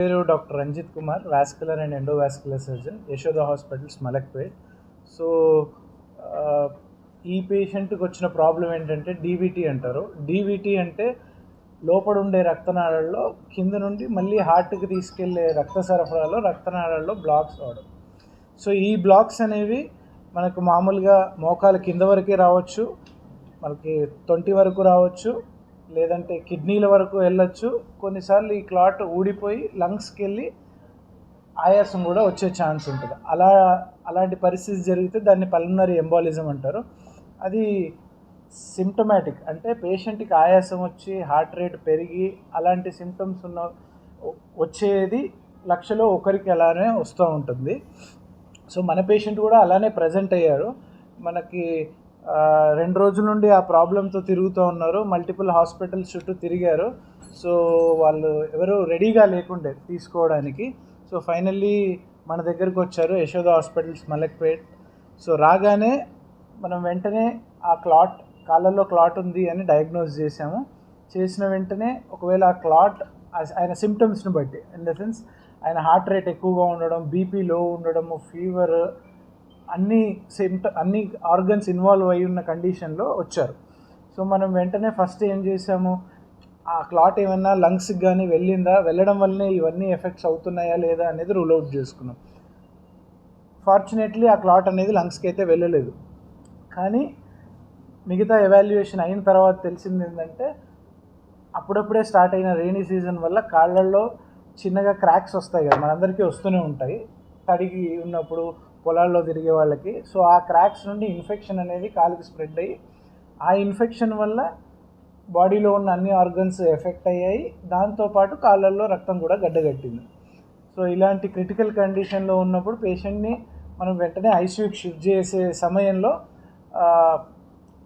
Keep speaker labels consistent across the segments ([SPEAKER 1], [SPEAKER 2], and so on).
[SPEAKER 1] పేరు doctor Ranjith Kumar, vascular and endovascular surgeon, Yashoda hospitals, Malakpet. So ఈ పేషెంట్కి వచ్చిన ప్రాబ్లం ఏంటంటే డీవీటీ అంటారు. డీవీటీ అంటే లోపల ఉండే రక్తనాళాల్లో కింద నుండి మళ్ళీ హార్ట్కి తీసుకెళ్లే రక్త సరఫరాలో రక్తనాళాల్లో బ్లాక్స్ అవడం. సో ఈ బ్లాక్స్ అనేవి మనకు మామూలుగా మోకాలు కింద వరకే రావచ్చు, మనకి తొంటి వరకు రావచ్చు, లేదంటే కిడ్నీల వరకు వెళ్ళొచ్చు. కొన్నిసార్లు ఈ క్లాట్ ఊడిపోయి లంగ్స్కి వెళ్ళి ఆయాసం కూడా వచ్చే ఛాన్స్ ఉంటుంది. అలాంటి పరిస్థితి జరిగితే దాన్ని పల్మనరీ ఎంబాలిజం అంటారు. అది సిమ్టమాటిక్, అంటే పేషెంట్కి ఆయాసం వచ్చి హార్ట్ రేట్ పెరిగి అలాంటి సిమ్టమ్స్ వచ్చేది లక్షలో ఒకరికి అలానే వస్తూ ఉంటుంది. సో మన పేషెంట్ కూడా అలానే ప్రజెంట్ అయ్యారు. మనకి 2 రోజుల నుండి ఆ ప్రాబ్లంతో తిరుగుతూ ఉన్నారు. మల్టిపుల్ హాస్పిటల్స్ చుట్టూ తిరిగారు. సో వాళ్ళు ఎవరు రెడీగా లేకుండే తీసుకోవడానికి. సో ఫైనల్లీ మన దగ్గరకు వచ్చారు, యశోద హాస్పిటల్స్, మలక్పేట్. సో రాగానే మనం వెంటనే ఆ కాళ్ళల్లో క్లాట్ ఉంది అని డయాగ్నోస్ చేసాము. చేసిన వెంటనే ఒకవేళ ఆ క్లాట్ ఆయన సిమ్టమ్స్ని బట్టి, ఇన్ ద సెన్స్ ఆయన హార్ట్ రేట్ ఎక్కువగా ఉండడం, బీపీ లో ఉండడము, ఫీవర్, అన్ని ఆర్గన్స్ ఇన్వాల్వ్ అయి ఉన్న కండిషన్లో వచ్చారు. సో మనం వెంటనే ఫస్ట్ ఏం చేసాము, ఆ క్లాట్ ఏమన్నా లంగ్స్కి కానీ వెళ్ళడం వల్లనే ఇవన్నీ ఎఫెక్ట్స్ అవుతున్నాయా లేదా అనేది రూల్ అవుట్ చేసుకున్నాం. ఫార్చునేట్లీ ఆ క్లాట్ అనేది లంగ్స్కి అయితే వెళ్ళలేదు. కానీ మిగతా ఎవాల్యుయేషన్ అయిన తర్వాత తెలిసింది ఏంటంటే అప్పుడప్పుడే స్టార్ట్ అయిన రెయినీ సీజన్ వల్ల కాళ్ళల్లో చిన్నగా క్రాక్స్ వస్తాయి కదా, మనందరికీ వస్తూనే ఉంటాయి తడిగి ఉన్నప్పుడు పొలాల్లో తిరిగే వాళ్ళకి. సో ఆ క్రాక్స్ నుండి ఇన్ఫెక్షన్ అనేది కాలుకి స్ప్రెడ్ అయ్యి ఆ ఇన్ఫెక్షన్ వల్ల బాడీలో ఉన్న అన్ని ఆర్గన్స్ ఎఫెక్ట్ అయ్యాయి. దాంతోపాటు కాళ్ళల్లో రక్తం కూడా గడ్డగట్టింది. సో ఇలాంటి క్రిటికల్ కండిషన్లో ఉన్నప్పుడు పేషెంట్ని మనం వెంటనే ఐసీయూకి షిఫ్ట్ చేసే సమయంలో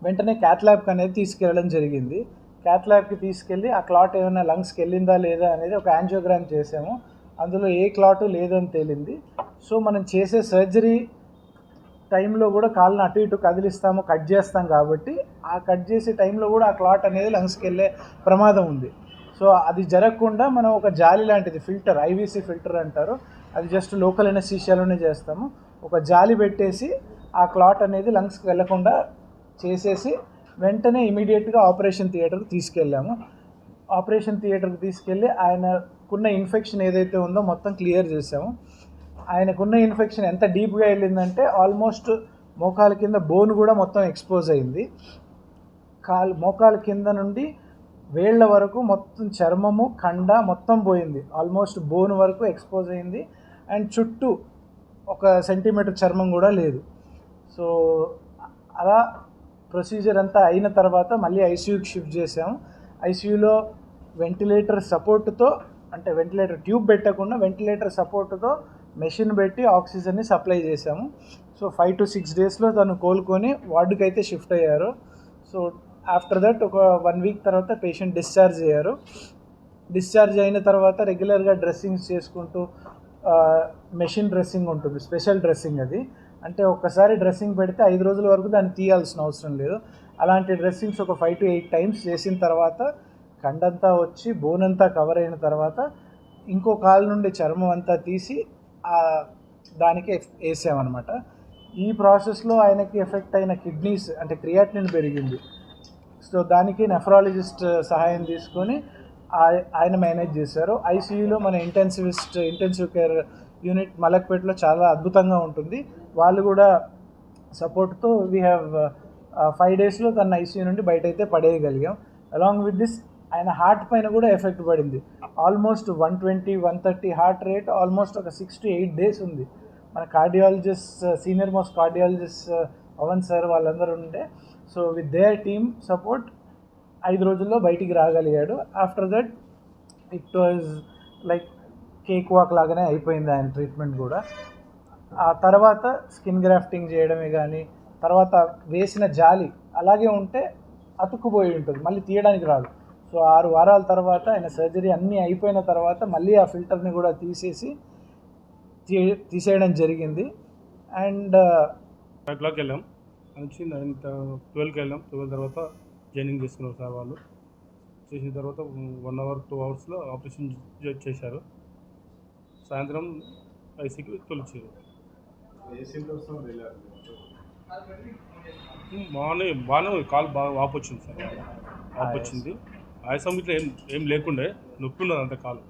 [SPEAKER 1] వెంటనే క్యాత్ ల్యాబ్కి అనేది తీసుకెళ్ళడం జరిగింది. క్యాత్ ల్యాబ్కి తీసుకెళ్ళి ఆ క్లాట్ ఏమైనా లంగ్స్కి వెళ్ళిందా లేదా అనేది ఒక యాంజియోగ్రామ్ చేసాము. అందులో ఏ క్లాటు లేదని తేలింది. సో మనం చేసే సర్జరీ టైంలో కూడా కాళ్ళని అటు ఇటు కదిలిస్తాము, కట్ చేస్తాం కాబట్టి ఆ కట్ చేసే టైంలో కూడా ఆ క్లాట్ అనేది లంగ్స్కి వెళ్ళే ప్రమాదం ఉంది. సో అది జరగకుండా మనం ఒక జాలి లాంటిది, ఫిల్టర్, ఐవీసీ ఫిల్టర్ అంటారు, అది జస్ట్ లోకల్ ఎనస్థీషియాలోనే చేస్తాము. ఒక జాలి పెట్టేసి ఆ క్లాట్ అనేది లంగ్స్కి వెళ్లకుండా చేసేసి వెంటనే ఇమీడియట్గా ఆపరేషన్ థియేటర్కి తీసుకెళ్ళాము. ఆపరేషన్ థియేటర్కి తీసుకెళ్ళి ఆయనకున్న ఇన్ఫెక్షన్ ఏదైతే ఉందో మొత్తం క్లియర్ చేసాము. ఆయనకున్న ఇన్ఫెక్షన్ ఎంత డీప్గా వెళ్ళిందంటే ఆల్మోస్ట్ మోకాల కింద బోన్ కూడా మొత్తం ఎక్స్పోజ్ అయింది. మోకాల కింద నుండి వేళ్ల వరకు మొత్తం చర్మము, కండ మొత్తం పోయింది. ఆల్మోస్ట్ బోన్ వరకు ఎక్స్పోజ్ అయింది. అండ్ చుట్టూ 1 సెంటీమీటర్ చర్మం కూడా లేదు. సో అలా ప్రొసీజర్ అంతా అయిన తర్వాత మళ్ళీ ఐసీయూకి షిఫ్ట్ చేసాము. ఐసీయూలో వెంటిలేటర్ సపోర్టుతో, అంటే వెంటిలేటర్ ట్యూబ్ పెట్టకుండా వెంటిలేటర్ సపోర్టుతో మెషిన్ పెట్టి ఆక్సిజన్ని సప్లై చేసాము. సో 5 to 6 డేస్లో తను కోలుకొని వార్డుకి అయితే షిఫ్ట్ అయ్యారు. సో ఆఫ్టర్ దట్ ఒక 1 వీక్ తర్వాత పేషెంట్ డిశ్చార్జ్ అయ్యారు. డిశ్చార్జ్ అయిన తర్వాత రెగ్యులర్గా డ్రెస్సింగ్స్ చేసుకుంటూ, మెషిన్ డ్రెస్సింగ్ ఉంటుంది, స్పెషల్ డ్రెస్సింగ్ అది, అంటే ఒక్కసారి డ్రెస్సింగ్ పెడితే 5 రోజుల వరకు దాన్ని తీయాల్సిన అవసరం లేదు. అలాంటి డ్రెస్సింగ్స్ ఒక 5 to 8 టైమ్స్ చేసిన తర్వాత కండంతా వచ్చి బోన్ అంతా కవర్ అయిన తర్వాత ఇంకో కాలు నుండి చర్మం అంతా తీసి దానికి వేసామన్నమాట. ఈ ప్రాసెస్లో ఆయనకి ఎఫెక్ట్ అయిన కిడ్నీస్, అంటే క్రియాటినిన్ పెరిగింది. సో దానికి నెఫ్రాలజిస్ట్ సహాయం తీసుకొని ఆయన మేనేజ్ చేశారు. ఐసీయూలో మన ఇంటెన్సివ్ కేర్ యూనిట్ మలక్పేటలో చాలా అద్భుతంగా ఉంటుంది. వాళ్ళు కూడా సపోర్ట్తో వీ హ్యావ్ 5 డేస్లో తన ఐసీయూ నుండి బయట అయితే పడేయగలిగాం. అలాంగ్ విత్ దిస్ ఆయన హార్ట్ పైన కూడా ఎఫెక్ట్ పడింది. ఆల్మోస్ట్ 120-130 హార్ట్ రేట్ ఆల్మోస్ట్ ఒక 6 to 8 డేస్ ఉంది. మన cardiologist, senior most cardiologist Pavan sir వాళ్ళందరూ ఉండే. So with their team support 5 రోజుల్లో బయటికి రాగలిగాడు. After that it was like cake walk లాగానే అయిపోయింది ఆయన ట్రీట్మెంట్ కూడా. ఆ తర్వాత స్కిన్ గ్రాఫ్టింగ్ చేయడమే కానీ, తర్వాత వేసిన జాలి అలాగే ఉంటే అతుక్కుపోయి ఉంటుంది, మళ్ళీ తీయడానికి రాదు. సో 6 వారాల తర్వాత ఆయన సర్జరీ అన్నీ అయిపోయిన తర్వాత మళ్ళీ ఆ ఫిల్టర్ని కూడా తీసేయడం జరిగింది. అండ్
[SPEAKER 2] 5 o'clock వెళ్ళాం, నుంచి 12కి వెళ్ళాం. 12 తర్వాత జాయినింగ్ చేసుకున్నారు సార్ వాళ్ళు. చేసిన తర్వాత 1 hour 2 hours ఆపరేషన్ చేశారు. సాయంత్రం ఐసీకి తొలిచారు. బాగానే ఉంది. కాలు బాగా వాపు వచ్చింది సార్. వాపు వచ్చింది. ఆయాసం ఇట్లా ఏం లేకుండే, నొప్పి ఉన్నది అంతే. కాలు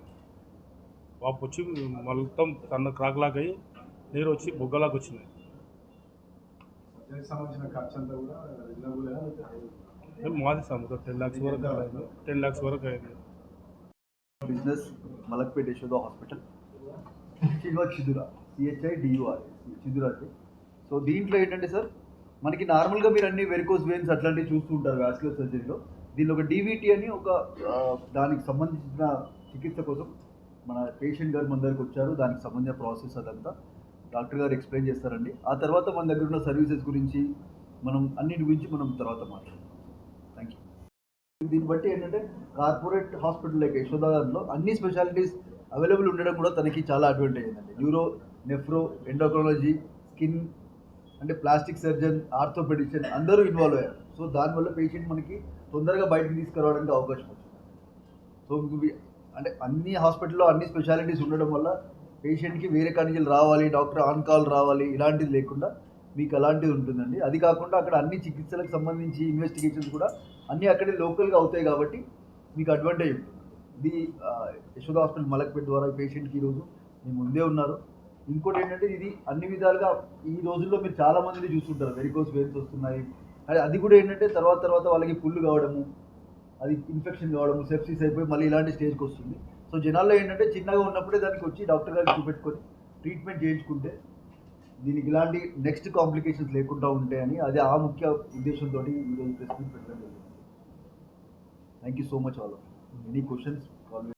[SPEAKER 2] వాపు వచ్చి మొత్తం సన్న క్రాక్లాగా అయ్యి నీరు వచ్చి బొగ్గలాగా వచ్చింది. మాది సార్ మొత్తం 10 lakhs వరకు అయింది. 10 lakhs వరకు అయింది.
[SPEAKER 3] Business Malakpet Yashoda hospital Chidura CHIDUR చిదురాకి. సో దీంట్లో ఏంటంటే సార్, మనకి నార్మల్గా మీరు అన్ని వెరికోస్ వెయిన్స్ అట్లాంటివి చూస్తూ ఉంటారు వాస్కులర్ సర్జరీలో. దీనిలో ఒక DVT అని ఒక దానికి సంబంధించిన చికిత్స కోసం మన పేషెంట్ గారు మన దగ్గరికి వచ్చారు. దానికి సంబంధించిన ప్రాసెస్ అదంతా డాక్టర్ గారు ఎక్స్ప్లెయిన్ చేస్తారండి. ఆ తర్వాత మన దగ్గర ఉన్న సర్వీసెస్ గురించి అన్నిటి గురించి మనం తర్వాత మాట్లాడతాం. Thank you. దీన్ని బట్టి ఏంటంటే కార్పొరేట్ హాస్పిటల్ లైక్ యశోద దాంట్లో అన్ని స్పెషాలిటీస్ అవైలబుల్ ఉండడం కూడా తనకి చాలా అడ్వాంటేజ్ ఏంటంటే న్యూరో, నెఫ్రో, ఎండోక్రాలజీ, స్కిన్, అంటే ప్లాస్టిక్ సర్జన్, ఆర్థోపెడిషన్ అందరూ ఇన్వాల్వ్ అయ్యారు. సో దానివల్ల పేషెంట్ మనకి తొందరగా బయటకు తీసుకురావడానికి అవకాశం వచ్చింది. సో అంటే అన్ని హాస్పిటల్లో అన్ని స్పెషాలిటీస్ ఉండడం వల్ల పేషెంట్కి వేరే కాలేజీలు రావాలి, డాక్టర్ ఆన్ కాల్ రావాలి, ఇలాంటిది లేకుండా మీకు అలాంటిది ఉంటుందండి. అది కాకుండా అక్కడ అన్ని చికిత్సలకు సంబంధించి ఇన్వెస్టిగేషన్స్ కూడా అన్నీ అక్కడే లోకల్గా అవుతాయి కాబట్టి మీకు అడ్వాంటేజ్ ఉంటుంది. ఇది యశోద హాస్పిటల్ మలక్పేట్ ద్వారా పేషెంట్కి ఈరోజు మీ ముందే ఉన్నారు. ఇంకోటి ఏంటంటే ఇది అన్ని విధాలుగా ఈ రోజుల్లో మీరు చాలామంది చూస్తుంటారు వెరికోస్ వెయిన్స్ వస్తున్నాయి. అది కూడా ఏంటంటే తర్వాత వాళ్ళకి పుల్లు కావడము, అది ఇన్ఫెక్షన్ కావడము, సెప్సిస్ అయిపోయి మళ్ళీ ఇలాంటి స్టేజ్కి వస్తుంది. సో జనాల్లో ఏంటంటే చిన్నగా ఉన్నప్పుడే దానికి వచ్చి డాక్టర్ గారికి చూపెట్టుకొని ట్రీట్మెంట్ చేయించుకుంటే దీనికి ఇలాంటి నెక్స్ట్ కాంప్లికేషన్స్ లేకుండా ఉంటాయని అది ఆ ముఖ్య ఉద్దేశంతో ఈరోజు ప్రెస్ మీట్ పెట్టడం జరిగింది. Thank you so much all of you. Any questions